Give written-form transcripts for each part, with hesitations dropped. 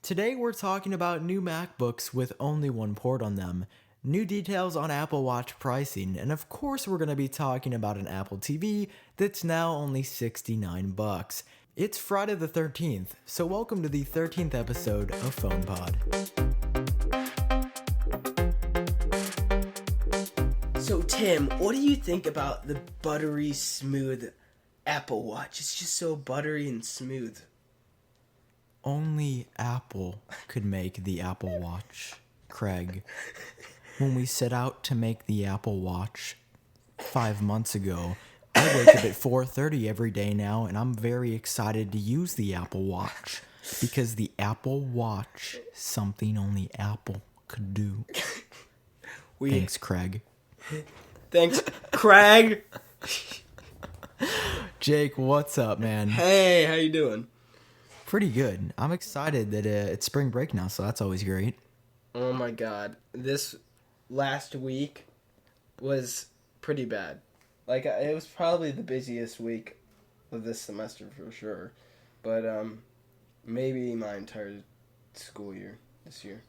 Today we're talking about new MacBooks with only one port on them, new details on Apple Watch pricing, and of course we're going to be talking about an Apple TV that's now only $69. It's Friday the 13th, so welcome to the 13th episode of PhonePod. So Tim, what do you think about the buttery smooth Apple Watch? It's just so buttery and smooth. Only Apple could make the Apple Watch, Craig. When we set out to make the Apple Watch 5 months ago, I wake up at 4:30 every day now, and I'm very excited to use the Apple Watch because the Apple Watch is something only Apple could do. Thanks, Craig. Thanks, Craig. Jake, what's up, man? Hey, how you doing? Pretty good. I'm excited that it's spring break now, so that's always great. Oh my god, this last week was pretty bad. Like, it was probably the busiest week of this semester for sure. But, maybe my entire school year this year.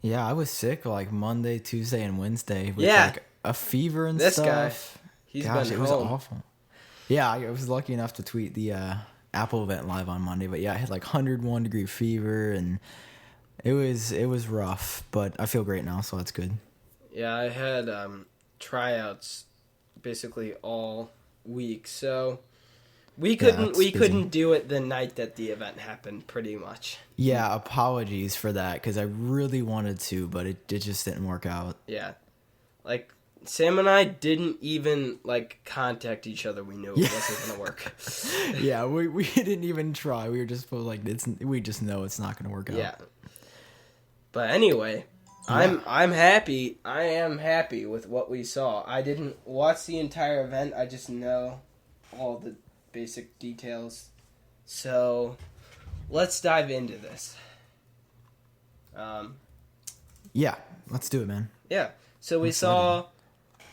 Yeah, I was sick like Monday, Tuesday, and Wednesday with like a fever and this stuff. This guy, Gosh, been it was home. awful. Yeah, I was lucky enough to tweet the Apple event live on Monday, but yeah, I had like 101 degree fever and it was rough, but I feel great now, so that's good. Yeah, I had tryouts basically all week, so we couldn't do it the night that the event happened, pretty much. Yeah, apologies for that because I really wanted to, but it just didn't work out. Yeah, like Sam and I didn't even like contact each other. We knew it wasn't gonna work. Yeah, we didn't even try. We were just like, we just know it's not gonna work out. Yeah. But anyway, yeah. I'm happy. I am happy with what we saw. I didn't watch the entire event. I just know all the basic details. So let's dive into this. Yeah, let's do it, man. Yeah. So we saw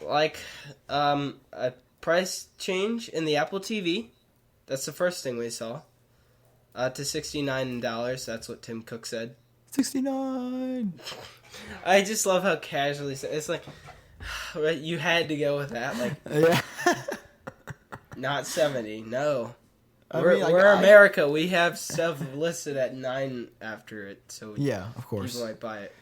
like a price change in the Apple TV. That's the first thing we saw. To $69. That's what Tim Cook said. 69. I just love how casually it's like, right, you had to go with that, like, yeah. not 70. No, we're America. We have stuff listed at 9 after it, so yeah, of course, people might buy it.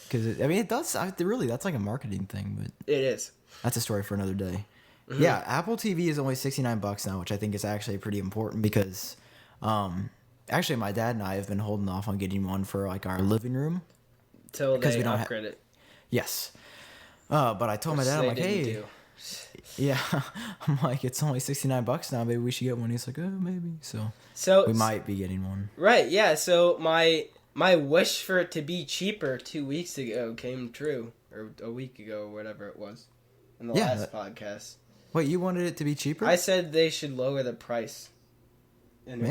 Because it does. Really, that's like a marketing thing, but it is. That's a story for another day. Mm-hmm. Yeah, Apple TV is only $69 now, which I think is actually pretty important because, actually, my dad and I have been holding off on getting one for like our living room till they upgrade it. Yes, but I told my dad, I'm like, hey, yeah, I'm like, it's only $69 now. Maybe we should get one. He's like, oh, maybe. So we might be getting one. Right? Yeah. So my wish for it to be cheaper 2 weeks ago came true, or a week ago, or whatever it was, in the last podcast. Wait, you wanted it to be cheaper? I said they should lower the price. And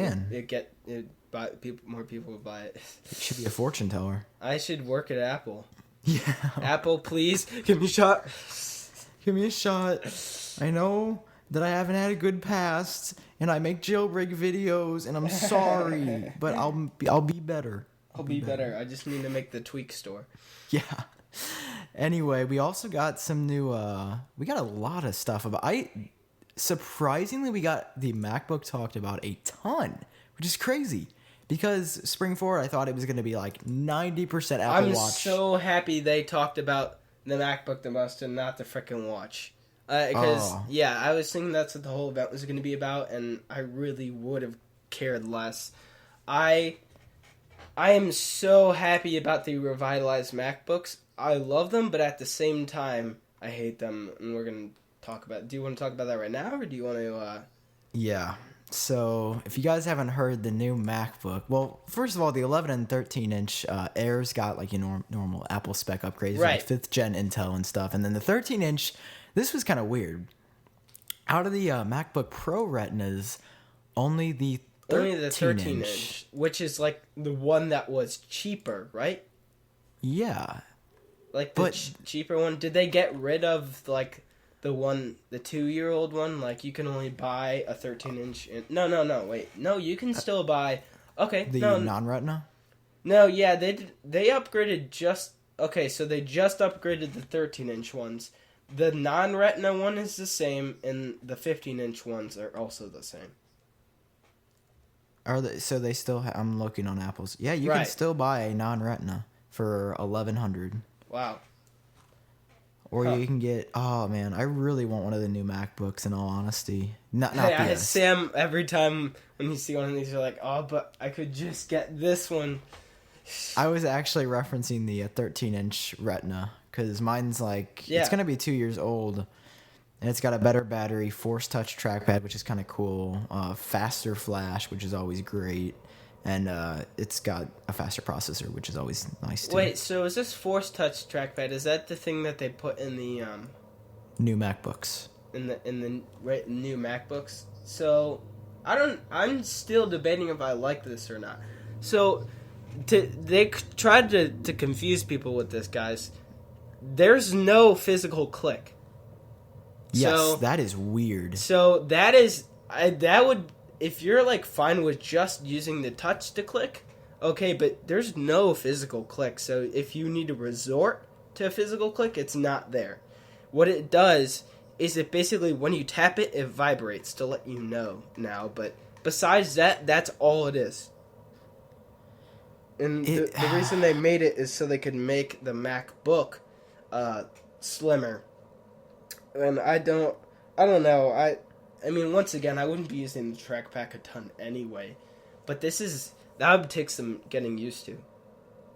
more people would buy it. It should be a fortune teller. I should work at Apple. Yeah. Apple, please give me a shot. Give me a shot. I know that I haven't had a good past, and I make jailbreak videos, and I'm sorry, but I'll be better. I'll be better. I just need to make the tweak store. Yeah. Anyway, we also got some new. We got a lot of stuff about. Surprisingly, we got the MacBook talked about a ton, which is crazy. Because spring forward, I thought it was going to be like 90% Apple Watch. I'm so happy they talked about the MacBook the most and not the frickin' watch. Because, I was thinking that's what the whole event was going to be about, and I really would have cared less. I am so happy about the revitalized MacBooks. I love them, but at the same time, I hate them, and we're going to talk about. Do you want to talk about that right now, or do you want to? Yeah. So if you guys haven't heard the new MacBook, well, first of all, the 11 and 13 inch Air's got like your normal Apple spec upgrades, right? Like 5th gen Intel and stuff, and then the 13 inch. This was kind of weird. Out of the MacBook Pro Retinas, only the 13 inch, which is like the one that was cheaper, right? Yeah, like the cheaper one. Did they get rid of like the 2-year-old one? Like, you can only buy a 13-inch. No, wait. No, you can still buy. Okay, the non-Retina. No, yeah, they upgraded just okay. So they just upgraded the 13-inch ones. The non-Retina one is the same, and the 15-inch ones are also the same. Are they? So they still? I'm looking on Apple's. Yeah, you can Right. still buy a non-Retina for $1,100. Wow. Or Huh. you can get. Oh man, I really want one of the new MacBooks. In all honesty, not Hey, the S. Sam, every time when you see one of these, you're like, oh, but I could just get this one. I was actually referencing the 13-inch Retina because mine's like Yeah. it's gonna be 2 years old, and it's got a better battery, Force Touch trackpad, which is kind of cool, faster flash, which is always great, and it's got a faster processor, which is always nice too. Wait, so is this Force Touch trackpad? Is that the thing that they put in the New MacBooks. in the new MacBooks? So I'm still debating if I like this or not. So they tried to confuse people with this, guys. There's no physical click. Yes, So- that is weird. So that would, if you're like fine with just using the touch to click, okay, but there's no physical click. So if you need to resort to a physical click, it's not there. What it does is it basically, when you tap it, it vibrates to let you know now. But besides that, that's all it is. And the reason they made it is so they could make the MacBook slimmer. And I don't know. I mean, once again, I wouldn't be using the trackpad a ton anyway. But that would take some getting used to.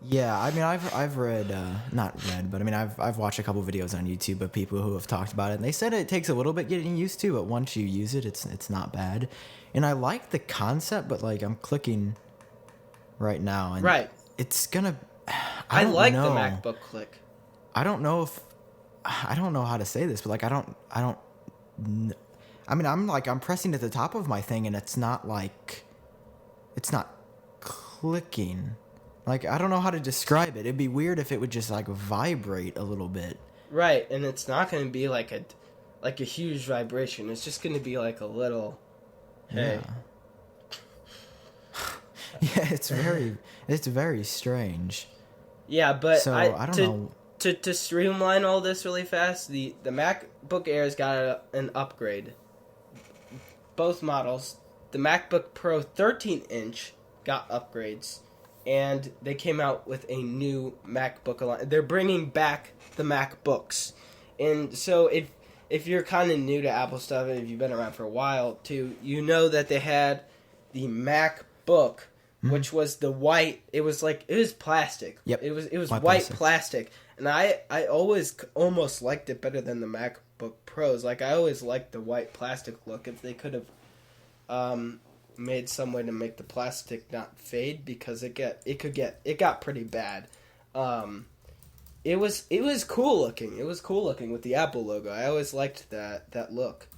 Yeah, I mean, I've read, not read, but I mean, I've watched a couple videos on YouTube of people who have talked about it, and they said it takes a little bit getting used to, but once you use it, it's not bad. And I like the concept, but like I'm clicking right now, and Right. it's gonna. I don't like know. the MacBook click. I don't know how to say this, but like I don't. I mean, I'm pressing at the top of my thing, and it's not clicking. Like, I don't know how to describe it. It'd be weird if it would just like vibrate a little bit. Right, and it's not going to be like a huge vibration. It's just going to be like a little. Hey. Yeah, it's very strange. Yeah, but So I don't know. To streamline all this really fast, the MacBook Air's got an upgrade. Both models, the MacBook Pro 13-inch got upgrades, and they came out with a new MacBook line. They're bringing back the MacBooks, and so if you're kind of new to Apple stuff and if you've been around for a while too, you know that they had the MacBook, which was the white. It was plastic. Yep. It was White plastic. And I always almost liked it better than the MacBook Pros. Like, I always liked the white plastic look. If they could have made some way to make the plastic not fade, because it got pretty bad. It was cool looking. It was cool looking with the Apple logo. I always liked that look.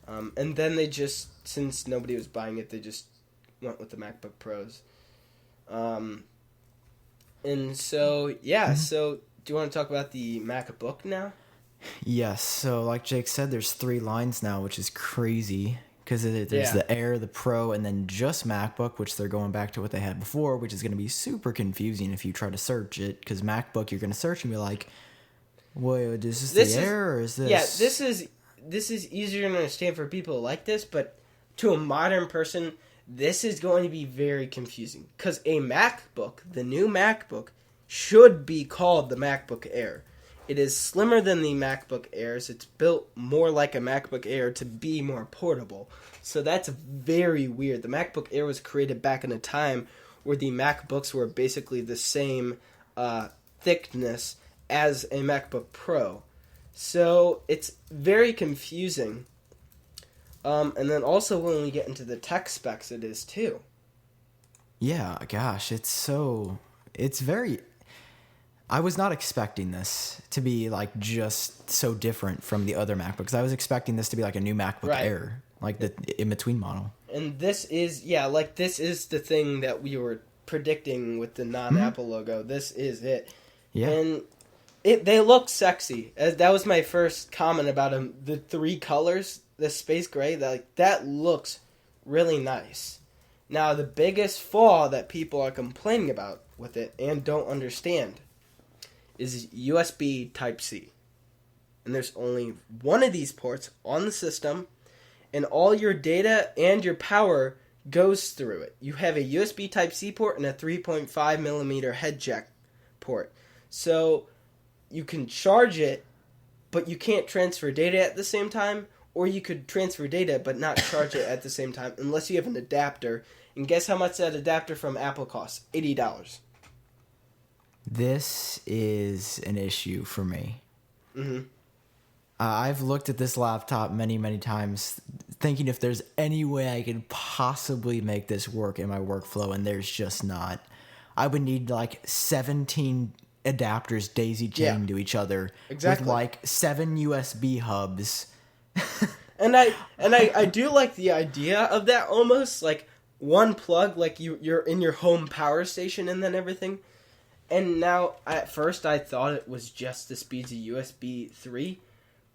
And then they just, since nobody was buying it, they just went with the MacBook Pros. And so, yeah, so do you want to talk about the MacBook now? Yes. So, like Jake said, there's 3 lines now, which is crazy because there's the Air, the Pro, and then just MacBook, which they're going back to what they had before, which is going to be super confusing if you try to search it. Because MacBook, you're going to search and be like, "Wait, is this the Air or is this?" Yeah, this is easier to understand for people like this, but to a modern person, this is going to be very confusing. Because a MacBook, the new MacBook, should be called the MacBook Air. It is slimmer than the MacBook Airs. It's built more like a MacBook Air to be more portable. So that's very weird. The MacBook Air was created back in a time where the MacBooks were basically the same thickness as a MacBook Pro. So it's very confusing. And then also when we get into the tech specs, it is too. Yeah, gosh, it's very. I was not expecting this to be like just so different from the other MacBooks. I was expecting this to be like a new MacBook Air, like the in-between model. And this is the thing that we were predicting with the non-Apple logo. This is it. Yeah. And they look sexy. That was my first comment about them. The 3 colors, the space gray, that looks really nice. Now, the biggest flaw that people are complaining about with it and don't understand is USB Type-C. And there's only one of these ports on the system, and all your data and your power goes through it. You have a USB Type-C port and a 3.5 millimeter head jack port. So you can charge it, but you can't transfer data at the same time, or you could transfer data but not charge it at the same time unless you have an adapter. And guess how much that adapter from Apple costs? $80. This is an issue for me. Mm-hmm. I've looked at this laptop many, many times thinking if there's any way I could possibly make this work in my workflow, and there's just not. I would need like 17 adapters daisy-chained to each other with like 7 USB hubs. And I do like the idea of that almost, like one plug, like you're in your home power station and then everything. And now, at first, I thought it was just the speeds of USB 3.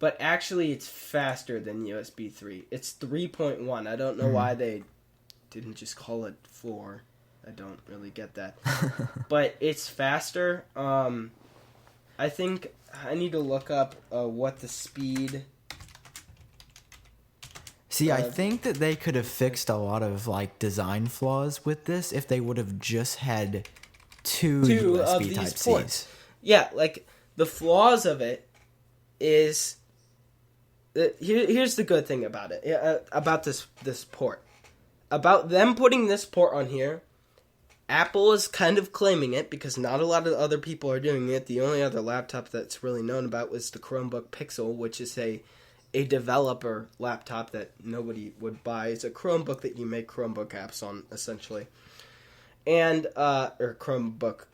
But actually, it's faster than USB 3. It's 3.1. I don't know why they didn't just call it 4. I don't really get that. But it's faster. I think I need to look up what the speed... See, I think that they could have fixed a lot of like design flaws with this if they would have just had two USB Type-Cs. Yeah, like the flaws of it is... Here's the good thing about it, about this port. About them putting this port on here, Apple is kind of claiming it because not a lot of other people are doing it. The only other laptop that's really known about was the Chromebook Pixel, which is a developer laptop that nobody would buy. It's a Chromebook that you make Chromebook apps on, essentially. And, or Chromebook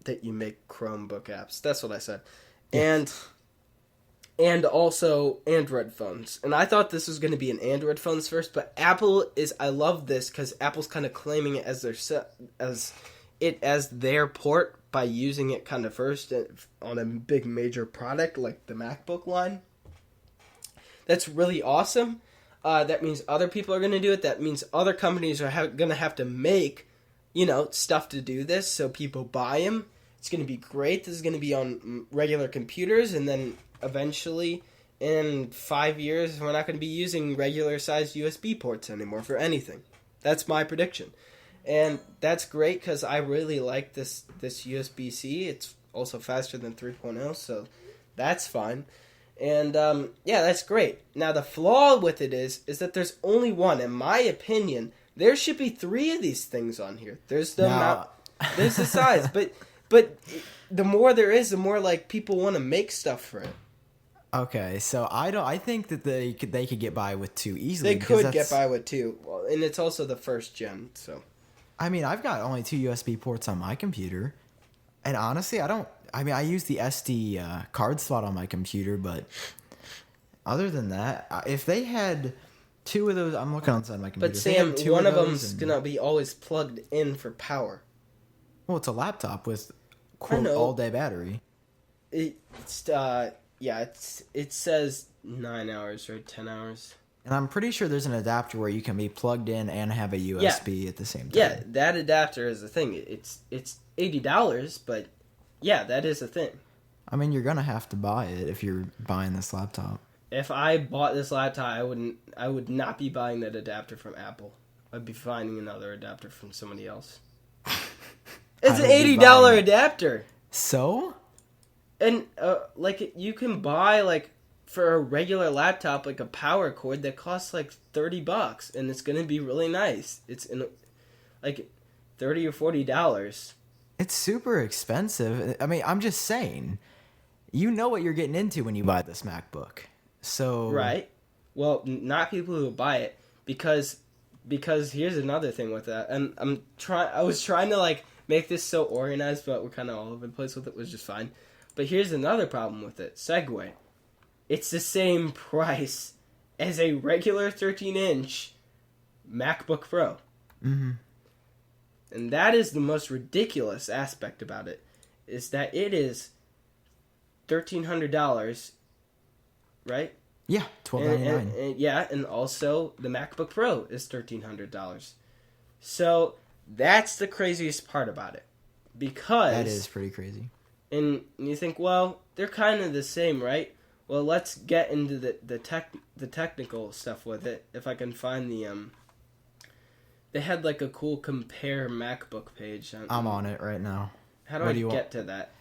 that you make Chromebook apps. That's what I said. And also Android phones. And I thought this was going to be an Android phones first, but Apple is... I love this because Apple's kind of claiming it as their port by using it kind of first on a big major product like the MacBook line. That's really awesome. That means other people are going to do it. That means other companies are going to have to make, stuff to do this so people buy them. It's going to be great. This is going to be on regular computers, and then eventually, in 5 years, we're not going to be using regular-sized USB ports anymore for anything. That's my prediction. And that's great because I really like this USB-C. It's also faster than 3.0, so that's fine. And, that's great. Now, the flaw with it is that there's only one. In my opinion, there should be 3 of these things on here. There's the there's the size, but the more there is, the more, like, people want to make stuff for it. Okay, so I think that they could get by with 2 easily. They could get by with 2, well, and it's also the first gen, so. I mean, I've got only 2 USB ports on my computer, and honestly, I use the SD card slot on my computer, but other than that, if they had 2 of those, I'm looking outside my computer. But Sam, one of them's gonna be always plugged in for power. Well, it's a laptop with quote all-day battery. It says 9 hours or 10 hours. And I'm pretty sure there's an adapter where you can be plugged in and have a USB at the same time. Yeah, that adapter is a thing. It's $80, but yeah, that is a thing. I mean, you're gonna have to buy it if you're buying this laptop. If I bought this laptop, I would not be buying that adapter from Apple. I'd be finding another adapter from somebody else. It's an $80 adapter. So? And you can buy for a regular laptop a power cord that costs $30, and it's gonna be really nice. It's in $30 or $40. It's super expensive. I mean, I'm just saying, you know what you're getting into when you buy this MacBook. So right. Well, not people who buy it because here's another thing with that, and I was trying to make this so organized, but we're kind of all over the place with it, which is fine. But here's another problem with it. Segue. It's the same price as a regular 13-inch MacBook Pro. Mm-hmm. And that is the most ridiculous aspect about it, is that it is $1,300, right? Yeah, $1,299. Yeah, and also the MacBook Pro is $1,300. So that's the craziest part about it. because that is pretty crazy. And you think, well, they're kind of the same, right? Well, let's get into the technical stuff with it. If I can find they had like a cool compare MacBook page. I'm on it right now. How do I get to that?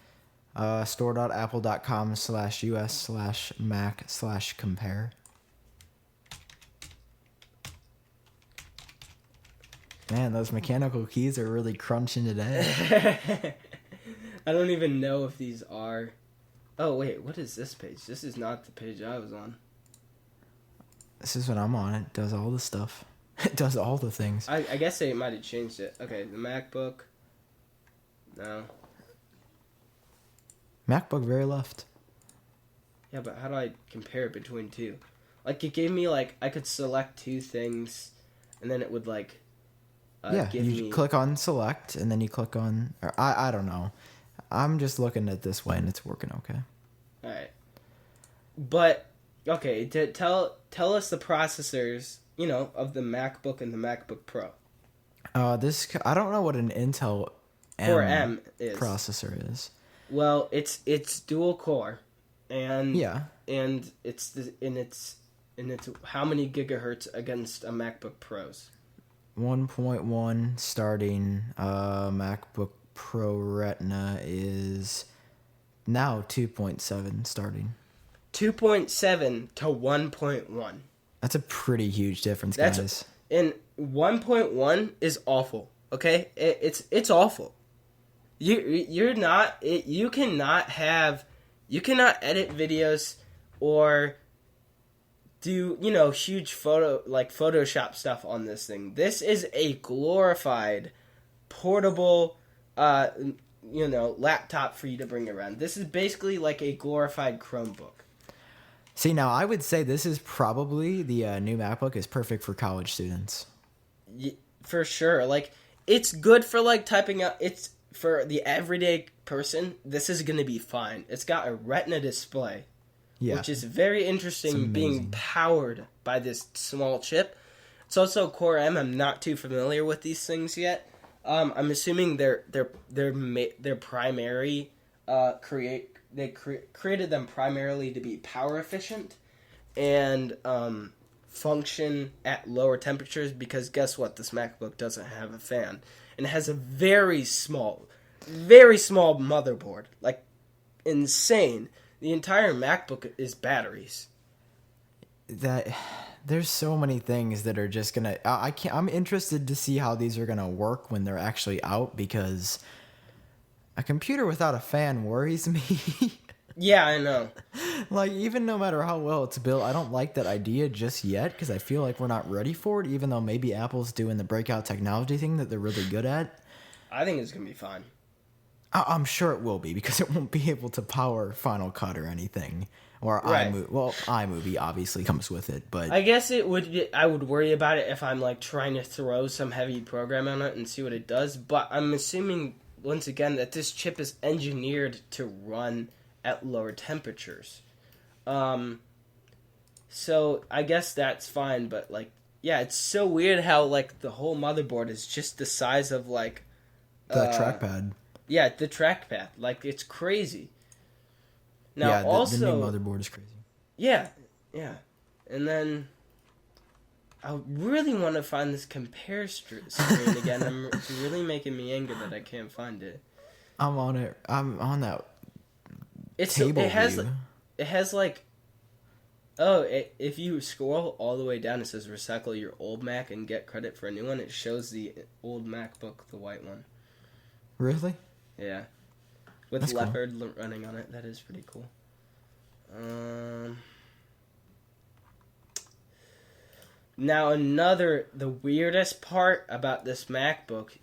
Store.apple.com/us/mac/compare. Man, those mechanical keys are really crunching today. I don't even know if these are... Oh, wait, what is this page? This is not the page I was on. This is what I'm on. It does all the stuff. It does all the things. I guess they might have changed it. Okay, the MacBook. No. MacBook very left. Yeah, but how do I compare between two? Like, it gave me, like, I could select two things, and then it would, like, give me... click on select, and then you click on... Or I don't know. I'm just looking at this way, and it's working okay. Alright. But, okay, tell us the processors, of the MacBook and the MacBook Pro. I don't know what an Intel M is. processor is. Well, it's dual core, and it's how many gigahertz against a MacBook Pro's? 1.1 starting. MacBook Pro Retina is now 2.7 starting. 2.7 to 1.1. That's a pretty huge difference, guys. And 1.1 is awful. Okay, it's awful. You cannot edit videos or do huge Photoshop stuff on this thing. This is a glorified portable laptop for you to bring around. This is basically like a glorified Chromebook. See, now I would say this is probably the new MacBook is perfect for college students. For sure. Like, it's good for typing out. It's for the everyday person. This is going to be fine. It's got a Retina display, which is very interesting, being powered by this small chip. It's also Core M. I'm not too familiar with these things yet. I'm assuming they're primary created them primarily to be power efficient and function at lower temperatures, because guess what? This MacBook doesn't have a fan. And it has a very small motherboard. Like, insane. The entire MacBook is batteries. There's so many things that are just gonna... I'm interested to see how these are gonna work when they're actually out, because a computer without a fan worries me. Yeah, I know. Like, even no matter how well it's built, I don't like that idea just yet, because I feel like we're not ready for it, even though maybe Apple's doing the breakout technology thing that they're really good at. I think it's going to be fine. I'm sure it will be, because it won't be able to power Final Cut or anything. Or right. iMovie. Well, iMovie obviously comes with it, but... I guess I would worry about it if I'm, trying to throw some heavy program on it and see what it does, but I'm assuming, once again, that this chip is engineered to run at lower temperatures. So I guess that's fine, but it's so weird how the whole motherboard is just the size of the trackpad. Yeah, the trackpad. It's crazy. Now yeah, also the new motherboard is crazy. Yeah. And then I really want to find this compare screen again. It's really making me angry that I can't find it. I'm on it. I'm on that. It has if you scroll all the way down, it says recycle your old Mac and get credit for a new one. It shows the old MacBook, the white one. Really? Yeah. With That's Leopard running on it. That is pretty cool. Now the weirdest part about this MacBook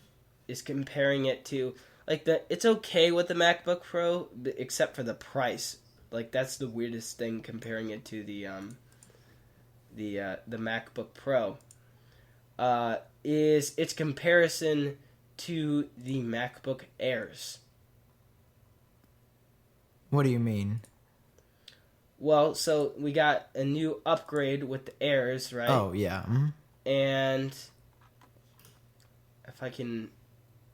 is comparing it to... it's okay with the MacBook Pro, except for the price. That's the weirdest thing, comparing it to the MacBook Pro. Is its comparison to the MacBook Airs. What do you mean? Well, so we got a new upgrade with the Airs, right? Oh, yeah. Mm-hmm. And if I can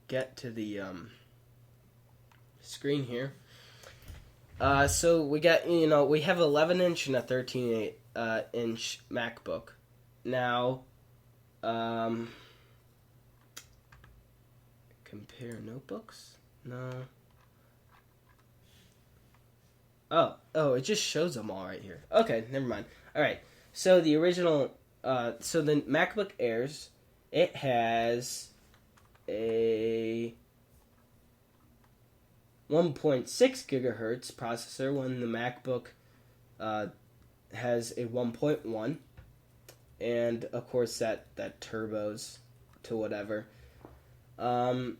get to the screen here. So we got, we have 11-inch and a 13-inch MacBook. Now, compare notebooks? No. Oh, it just shows them all right here. Okay, never mind. All right. So the original, so the MacBook Airs, it has a 1.6 gigahertz processor when the MacBook has a 1.1, and of course that turbos to whatever. The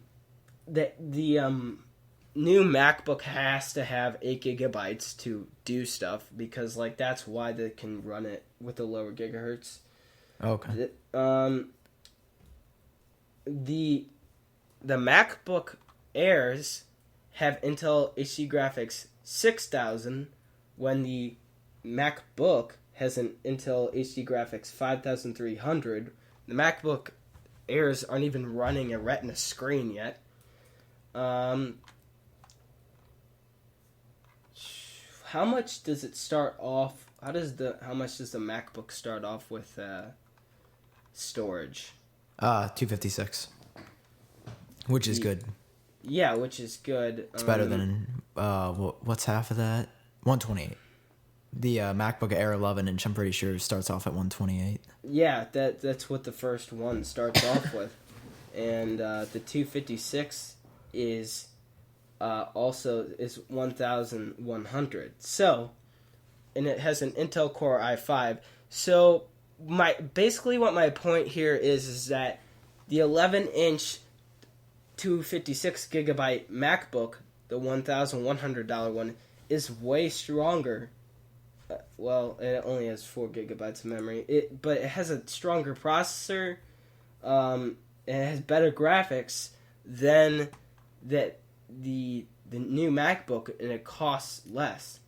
new MacBook has to have 8 gigabytes to do stuff because that's why they can run it with the lower gigahertz. Okay. The MacBook Airs have Intel HD graphics 6000 when the MacBook has an Intel HD graphics 5300. The MacBook Airs aren't even running a Retina screen yet. How much does it start off? How much does the MacBook start off with storage? 256, which is good. Yeah, which is good. It's better than what's half of that? 128. The MacBook Air 11-inch, I'm pretty sure, starts off at 128. Yeah, that's what the first one starts off with, and the 256 is also is 1,100. So, and it has an Intel Core i5. So basically what my point here is that the 11-inch 256 gigabyte MacBook, the $1,100 one, is way stronger. Well, it only has 4 gigabytes of memory. But it has a stronger processor. And it has better graphics than the new MacBook, and it costs less.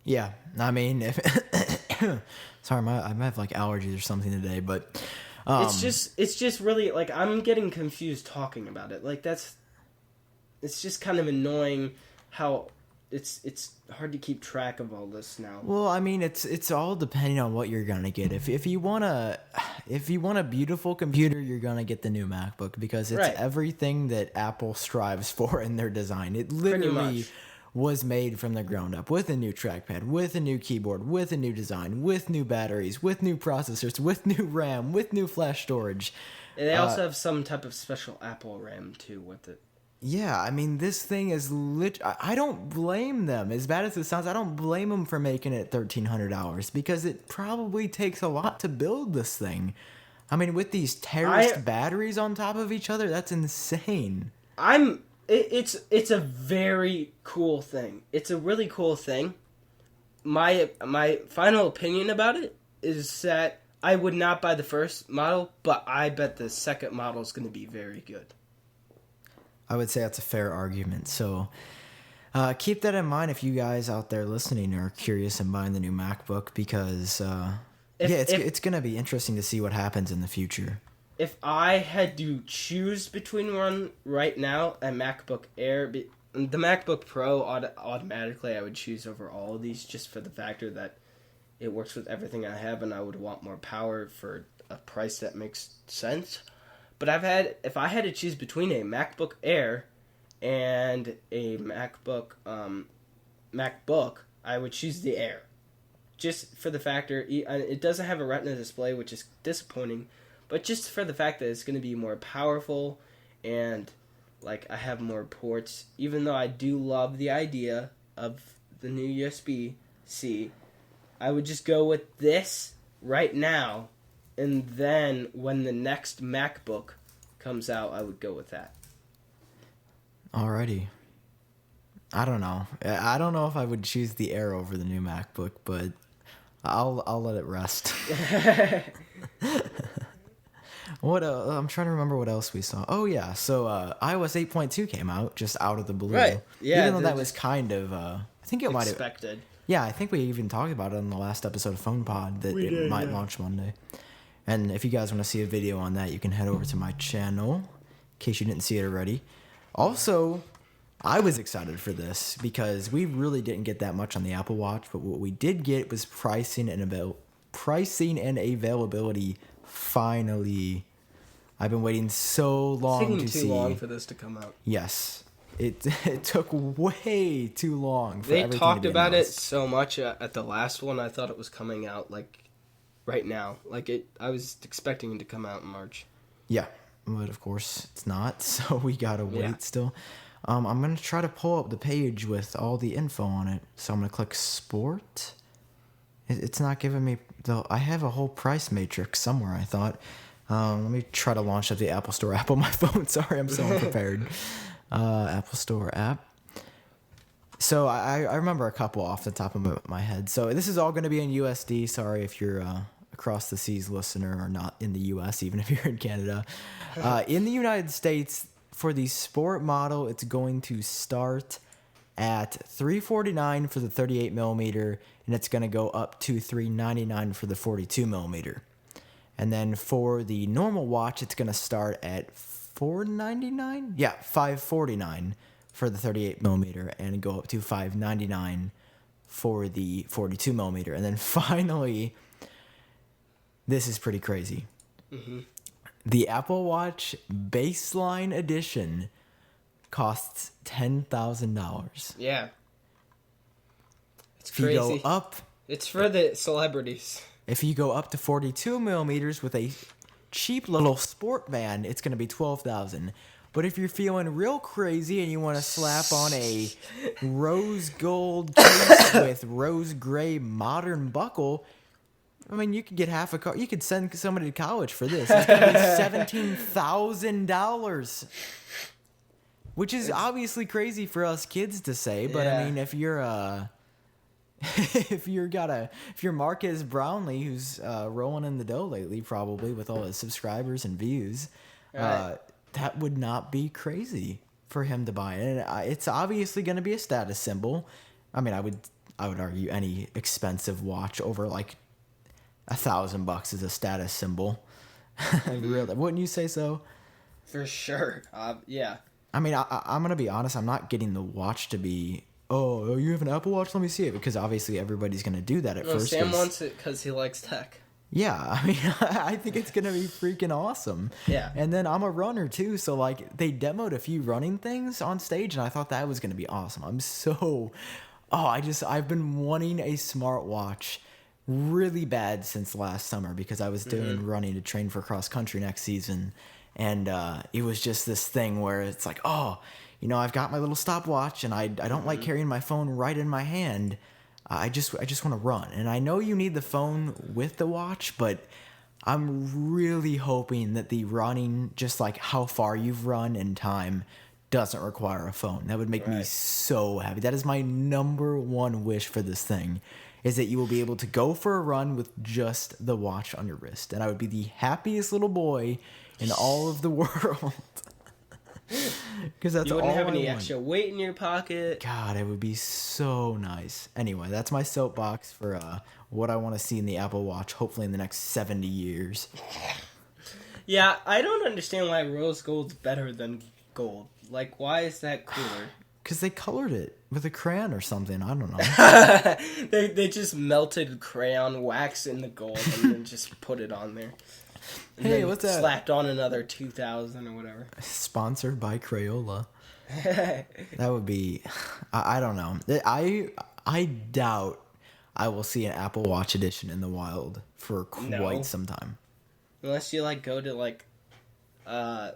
Yeah, I mean, if sorry, I might have allergies or something today, but it's just really I'm getting confused talking about it. It's just kind of annoying how it's hard to keep track of all this now. Well, I mean, it's all depending on what you're gonna get. If you want a beautiful computer, you're gonna get the new MacBook because it's everything that Apple strives for in their design. It literally was made from the ground up with a new trackpad, with a new keyboard, with a new design, with new batteries, with new processors, with new RAM, with new flash storage. And they also have some type of special Apple RAM too with it. Yeah, I mean, this thing is I don't blame them. As bad as it sounds, I don't blame them for making it $1,300 because it probably takes a lot to build this thing. I mean, with these terrorist batteries on top of each other, that's insane. It's a very cool thing. It's a really cool thing. My final opinion about it is that I would not buy the first model, but I bet the second model is going to be very good. I would say that's a fair argument. So keep that in mind if you guys out there listening are curious and buying the new MacBook because, it's going to be interesting to see what happens in the future. If I had to choose between one right now, a MacBook Air, the MacBook Pro, automatically I would choose over all of these just for the factor that it works with everything I have and I would want more power for a price that makes sense. But if I had to choose between a MacBook Air and a MacBook, I would choose the Air. Just for the factor, it doesn't have a Retina display, which is disappointing, but just for the fact that it's going to be more powerful and, I have more ports, even though I do love the idea of the new USB-C, I would just go with this right now. And then when the next MacBook comes out, I would go with that. Alrighty. I don't know. I don't know if I would choose the Air over the new MacBook, but I'll let it rest. What? I'm trying to remember what else we saw. Oh yeah, so iOS 8.2 came out just out of the blue. Right. Yeah. Even though that was kind of, I think it might have expected. Yeah, I think we even talked about it on the last episode of PhonePod that it might launch Monday. And if you guys want to see a video on that, you can head over to my channel, in case you didn't see it already. Also, I was excited for this because we really didn't get that much on the Apple Watch, but what we did get was pricing and availability. Finally, I've been waiting so long It's to taking too see. long for this to come out. Yes, it took way too long. For They everything talked to be about it announced. so much at the last one. I thought it was coming out like right now. I was expecting it to come out in March. Yeah, but of course it's not. So we gotta wait Yeah. still. I'm gonna try to pull up the page with all the info on it. So I'm gonna click Sport. It's not giving me though. I have a whole price matrix somewhere. I thought. Let me try to launch up the Apple Store app on my phone. Sorry, I'm so unprepared. Apple Store app. So I remember a couple off the top of my head. So this is all going to be in USD. Sorry if you're across the seas listener or not in the US, even if you're in Canada. In the United States, for the Sport model, it's going to start at $349 for the 38 millimeter, and it's going to go up to $399 for the 42 millimeter. And then for the normal watch, it's going to start at $499. Yeah, $549 for the 38 millimeter, and go up to $599 for the 42 millimeter. And then finally, this is pretty crazy. Mm-hmm. The Apple Watch Baseline Edition costs $10,000. Yeah. It's If you crazy. go up, It's for the celebrities. if you go up to 42 millimeters with a cheap little sport band, it's going to be $12,000. But if you're feeling real crazy and you want to slap on a rose gold case with rose gray modern buckle, I mean, you could get half a car. You could send somebody to college for this. It's going to be $17,000, which is obviously crazy for us kids to say. But Yeah. I mean, if you're if you're Marcus Brownlee, who's rolling in the dough lately, probably with all his subscribers and views, Right. that would not be crazy for him to buy it. And it's obviously going to be a status symbol. I mean, I would argue any expensive watch over like $1,000 is a status symbol. Really, wouldn't you say so? For sure. Yeah. I mean, I'm going to be honest. I'm not getting the watch to be, oh, you have an Apple Watch? Let me see it. Because obviously everybody's going to do that at No, first. Sam wants it because he likes tech. Yeah, I mean, I think it's going to be freaking awesome. Yeah. And then I'm a runner too. So, like, they demoed a few running things on stage, and I thought that was going to be awesome. I've been wanting a smartwatch really bad since last summer because I was doing running to train for cross country next season. And it was just this thing where it's like, oh, you know, I've got my little stopwatch and I don't like carrying my phone right in my hand. I just want to run. And I know you need the phone with the watch, but I'm really hoping that the running, just like how far you've run in time, doesn't require a phone. That would make me so happy. That is my number one wish for this thing, is that you will be able to go for a run with just the watch on your wrist. And I would be the happiest little boy in all of the world. Because that's You all wouldn't have I any want. extra weight in your pocket. God, it would be so nice. Anyway, that's my soapbox for what I want to see in the Apple Watch, hopefully in the next 70 years. Yeah, I don't understand why rose gold's better than gold. Like, why is that cooler? Because they colored it with a crayon or something. I don't know. They just melted crayon wax in the gold and then just put it on there. And Hey, then what's that? Slapped on another 2,000 or whatever. Sponsored by Crayola. That would be... I don't know. I doubt I will see an Apple Watch edition in the wild for quite some time. Unless you go to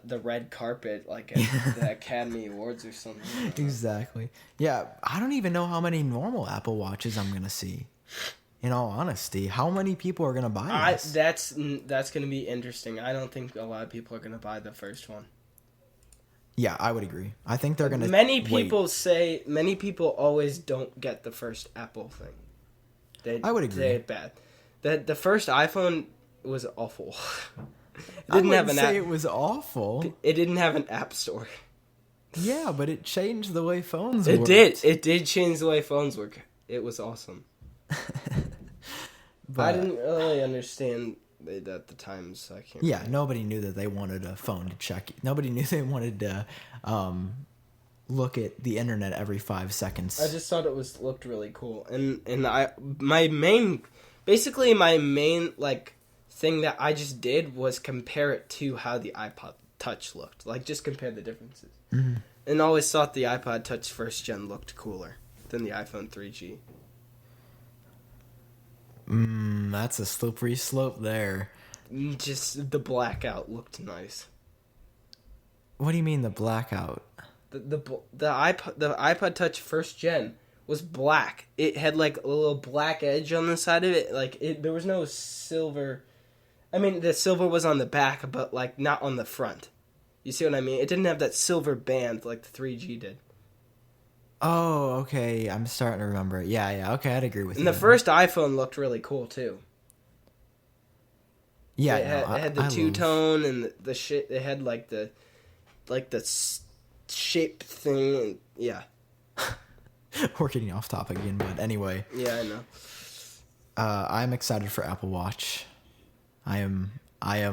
the red carpet at the Academy Awards or something. Exactly. Yeah, I don't even know how many normal Apple Watches I'm going to see. In all honesty, how many people are going to buy this? That's going to be interesting. I don't think a lot of people are going to buy the first one. Yeah, I would agree. I think they're going to Many people always don't get the first Apple thing. I would agree. Say it bad. The first iPhone was awful. I wouldn't say it was awful. It didn't have an app store. Yeah, but it changed the way phones It worked. did. It did change the way phones work. It was awesome. But, I didn't really understand it at the time, so I can't. Yeah, nobody knew that they wanted a phone to check. Nobody knew they wanted to, look at the internet every 5 seconds. I just thought it looked really cool, and my main like thing that I just did was compare it to how the iPod Touch looked, like just compare the differences, and always thought the iPod Touch first gen looked cooler than the iPhone 3G. That's a slippery slope there. Just the blackout looked nice. What do you mean the blackout? The iPod Touch first gen was black. It had like a little black edge on the side of it. Like there was no silver. I mean, the silver was on the back, but like not on the front. You see what I mean? It didn't have that silver band like the 3G did. Oh, okay. I'm starting to remember. Yeah. Okay, I'd agree with you. And the first iPhone looked really cool too. Yeah, it had the two-tone and the shit. It had like the shape thing. And, yeah. We're getting off topic again, but anyway. Yeah, I know. I'm excited for Apple Watch. I am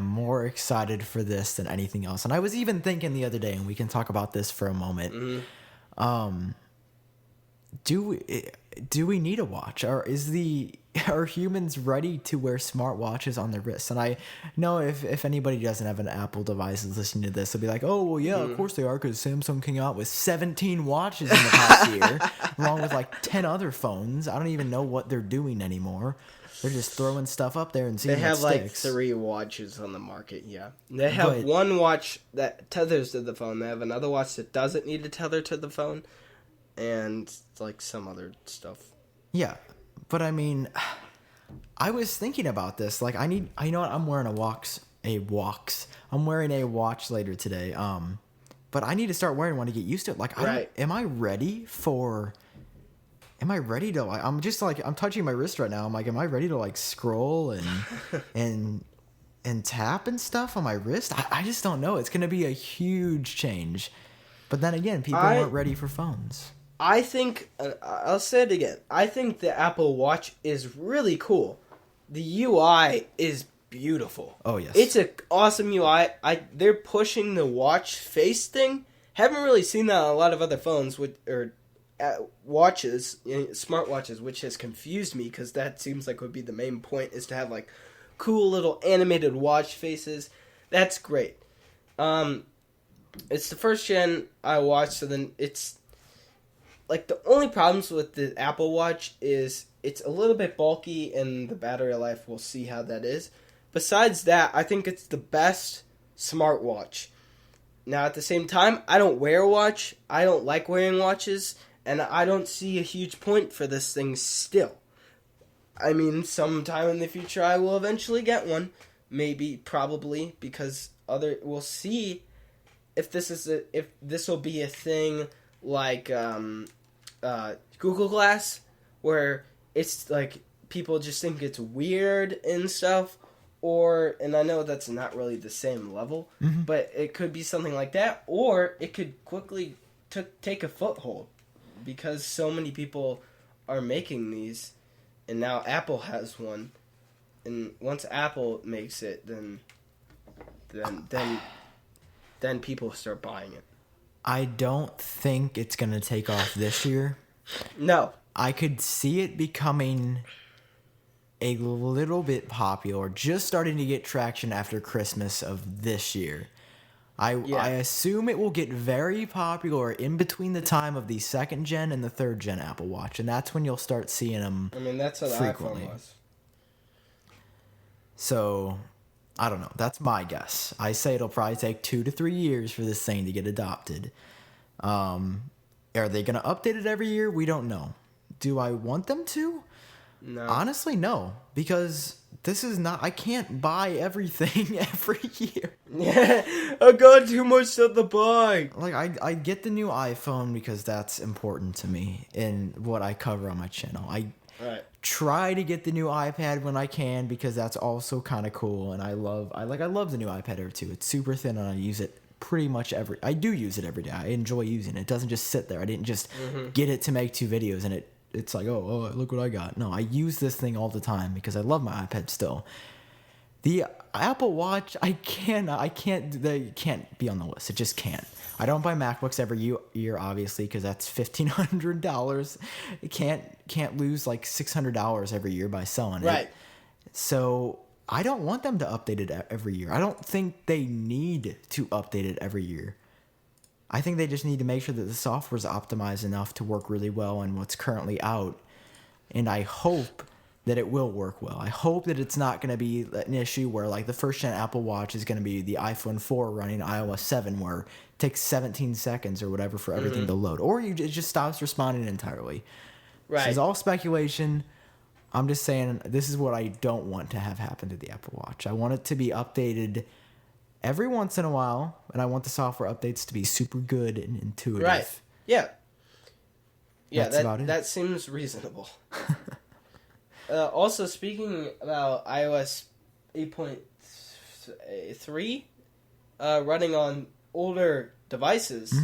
more excited for this than anything else. And I was even thinking the other day, and we can talk about this for a moment. Do we need a watch, or are humans ready to wear smartwatches on their wrists? And I know if anybody doesn't have an Apple device is listening to this, they'll be like, oh well, yeah, of course they are, because Samsung came out with 17 watches in the past year, along with like 10 other phones. I don't even know what they're doing anymore. They're just throwing stuff up there and seeing They what have like sticks. 3 watches on the market, yeah. They have one watch that tethers to the phone. They have another watch that doesn't need to tether to the phone. And like some other stuff. Yeah. But I mean, I was thinking about this. Like I know what, I'm wearing I'm wearing a watch later today. But I need to start wearing one to get used to it. Like am I ready to like, I'm touching my wrist right now. I'm like, am I ready to like scroll and tap and stuff on my wrist? I just don't know. It's going to be a huge change. But then again, people weren't ready for phones. I think, I'll say it again, I think the Apple Watch is really cool. The UI is beautiful. Oh, yes. It's an awesome UI. They're pushing the watch face thing. Haven't really seen that on a lot of other phones or watches, smartwatches, which has confused me because that seems like would be the main point, is to have like cool little animated watch faces. That's great. It's the first gen I watched, so then it's like the only problems with the Apple Watch is it's a little bit bulky and the battery life, we'll see how that is. Besides that, I think it's the best smartwatch. Now, at the same time, I don't wear a watch. I don't like wearing watches, and I don't see a huge point for this thing still. I mean, sometime in the future, I will eventually get one. Maybe, probably, because we'll see if this will be a thing like Google Glass, where it's like people just think it's weird and stuff, and I know that's not really the same level, but it could be something like that, or it could quickly take a foothold because so many people are making these, and now Apple has one, and once Apple makes it, then people start buying it. I don't think it's going to take off this year. No. I could see it becoming a little bit popular, just starting to get traction after Christmas of this year. I assume it will get very popular in between the time of the 2nd gen and the 3rd gen Apple Watch, and that's when you'll start seeing them that's how the frequently. iPhone was. So, I don't know. That's my guess. I say it'll probably take 2 to 3 years for this thing to get adopted. Are they going to update it every year? We don't know. Do I want them to? No. Honestly, no. Because this is not... I can't buy everything every year. Yeah, I got too much stuff to buy. Like, I get the new iPhone because that's important to me in what I cover on my channel. I try to get the new iPad when I can because that's also kind of cool, and I love the new iPad Air 2. It's super thin and I use it pretty much I do use it every day. I enjoy using it. It doesn't just sit there. I didn't just get it to make 2 videos and it's like, oh, look what I got. No, I use this thing all the time because I love my iPad still. The Apple Watch, they can't be on the list. It just can't. I don't buy MacBooks every year, obviously, because that's $1,500. It can't lose like $600 every year by selling it. Right. So I don't want them to update it every year. I don't think they need to update it every year. I think they just need to make sure that the software is optimized enough to work really well on what's currently out. And I hope that it will work well. I hope that it's not going to be an issue where like the first gen Apple Watch is going to be the iPhone 4 running iOS 7 where it takes 17 seconds or whatever for everything to load. Or it just stops responding entirely. Right. This is all speculation. I'm just saying this is what I don't want to have happen to the Apple Watch. I want it to be updated every once in a while, and I want the software updates to be super good and intuitive. Right. Yeah. Yeah, That's about it. That seems reasonable. Also, speaking about iOS 8.3 running on older devices,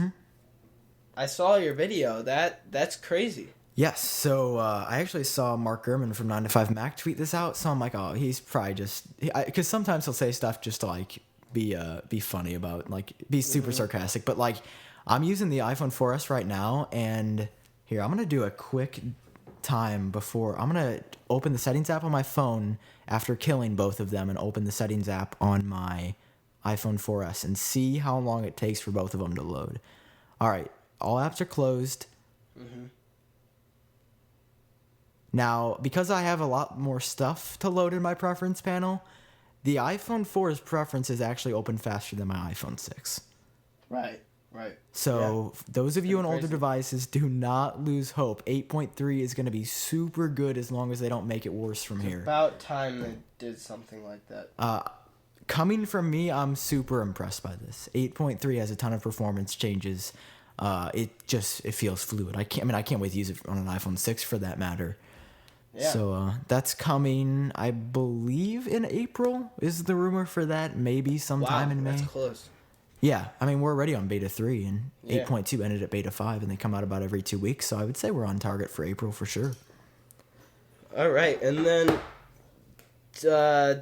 I saw your video. That's crazy. Yes, so I actually saw Mark Gurman from 9 to 5 Mac tweet this out, so I'm like, oh, he's probably just... Because sometimes he'll say stuff just to, like, be funny about, like, be super sarcastic. But, like, I'm using the iPhone 4S right now, and here, I'm going to do a quick time before... I'm going to open the settings app on my phone after killing both of them and open the settings app on my iPhone 4S and see how long it takes for both of them to load. All right, all apps are closed. Now, because I have a lot more stuff to load in my preference panel, the iPhone 4's preferences actually open faster than my iPhone 6. Right. So, those of you on older crazy. devices, do not lose hope. 8.3 is going to be super good as long as they don't make it worse from here. About time they did something like that. Coming from me, I'm super impressed by this. 8.3 has a ton of performance changes. It feels fluid. I can't wait to use it on an iPhone 6 for that matter. Yeah. So that's coming, I believe, in April is the rumor for that. Maybe sometime in May. That's close. Yeah, I mean, we're already on beta 3, and Yeah. 8.2 ended at beta 5, and they come out about every 2 weeks, so I would say we're on target for April for sure. All right, and then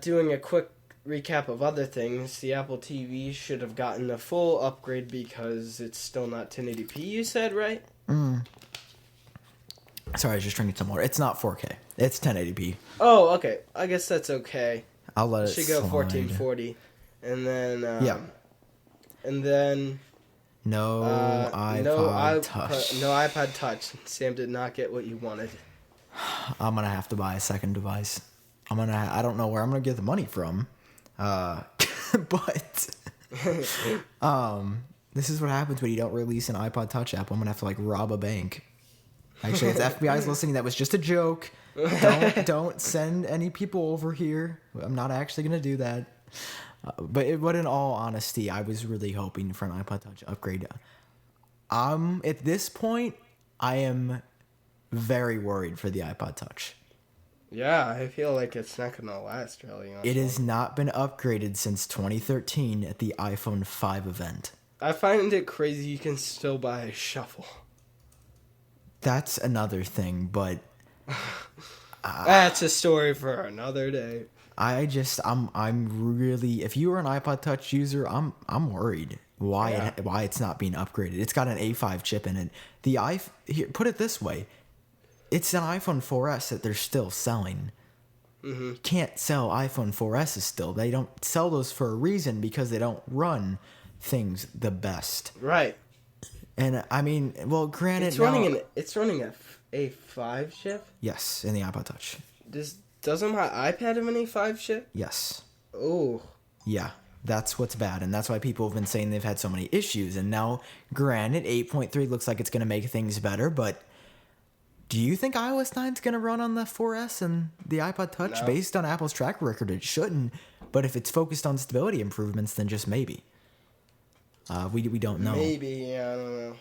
doing a quick recap of other things, the Apple TV should have gotten a full upgrade because it's still not 1080p, you said, right? Sorry, I was just drinking some water. It's not 4K. It's 1080p. Oh, okay. I guess that's okay. I'll let It it should go slide. 1440. And then... Yeah. And then... No iPod Touch. No iPod Touch. Sam did not get what you wanted. I'm going to have to buy a second device. I don't know where I'm going to get the money from. But... this is what happens when you don't release an iPod Touch app. I'm going to have to, like, rob a bank. Actually, if the FBI's listening, that was just a joke. Don't send any people over here. I'm not actually going to do that. But in all honesty, I was really hoping for an iPod Touch upgrade. At this point, I am very worried for the iPod Touch. Yeah, I feel like it's not going to last, really. It has not been upgraded since 2013 at the iPhone 5 event. I find it crazy you can still buy a shuffle. That's another thing, but... That's a story for another day. I'm really... If you are an iPod Touch user, I'm worried why it's not being upgraded. It's got an A5 chip in it. Here, put it this way. It's an iPhone 4S that they're still selling. You can't sell iPhone 4Ss still. They don't sell those for a reason because they don't run things the best. Right. And I mean, well, granted, It's running a A5 chip? Yes, in the iPod Touch. Doesn't my iPad have an A5 chip? Yes. Oh. Yeah, that's what's bad, and that's why people have been saying they've had so many issues. And now, granted, 8.3 looks like it's going to make things better, but do you think iOS 9 is going to run on the 4S and the iPod Touch? No. Based on Apple's track record, it shouldn't. But if it's focused on stability improvements, then just maybe. We don't know. Maybe, yeah, I don't know.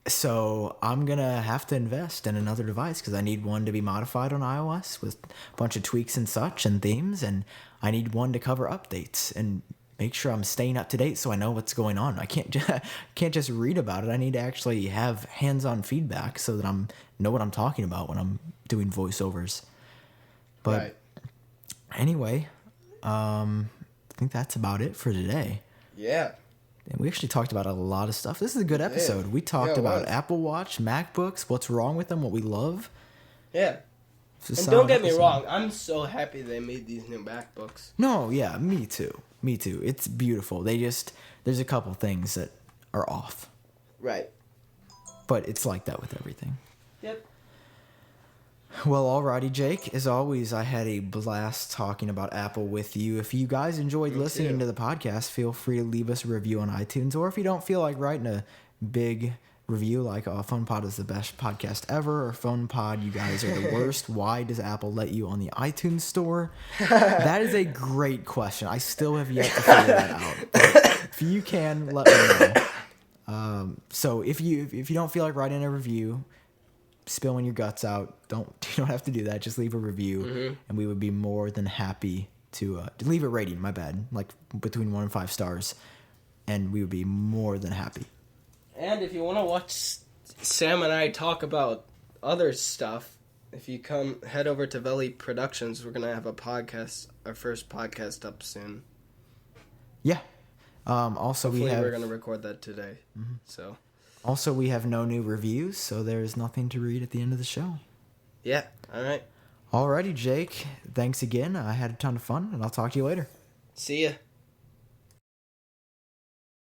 So I'm going to have to invest in another device because I need one to be modified on iOS with a bunch of tweaks and such and themes, and I need one to cover updates and make sure I'm staying up to date so I know what's going on. I can't just read about it. I need to actually have hands-on feedback so that I know what I'm talking about when I'm doing voiceovers. But Right. anyway, I think that's about it for today. Yeah. And we actually talked about a lot of stuff. This is a good episode. We talked about Apple Watch, MacBooks, what's wrong with them, what we love. Yeah. And don't get me wrong, I'm so happy they made these new MacBooks. No, yeah, me too. Me too. It's beautiful. There's a couple things that are off. Right. But it's like that with everything. Yep. Well, alrighty, Jake. As always, I had a blast talking about Apple with you. If you guys enjoyed listening to the podcast, feel free to leave us a review on iTunes. Or if you don't feel like writing a big review like PhonePod is the best podcast ever, or PhonePod, you guys are the worst, why does Apple let you on the iTunes store? That is a great question. I still have yet to figure that out. But if you can, let me know. So if you don't feel like writing a review, spilling your guts out, you don't have to do that. Just leave a review, and we would be more than happy to leave a rating. My bad, like between 1 and 5 stars, and we would be more than happy. And if you want to watch Sam and I talk about other stuff, if you head over to Valley Productions, we're gonna have our first podcast up soon. Yeah. Also, hopefully we're gonna record that today. Mm-hmm. So. Also, we have no new reviews, so there's nothing to read at the end of the show. Yeah, all right. Alrighty, Jake. Thanks again. I had a ton of fun, and I'll talk to you later. See ya.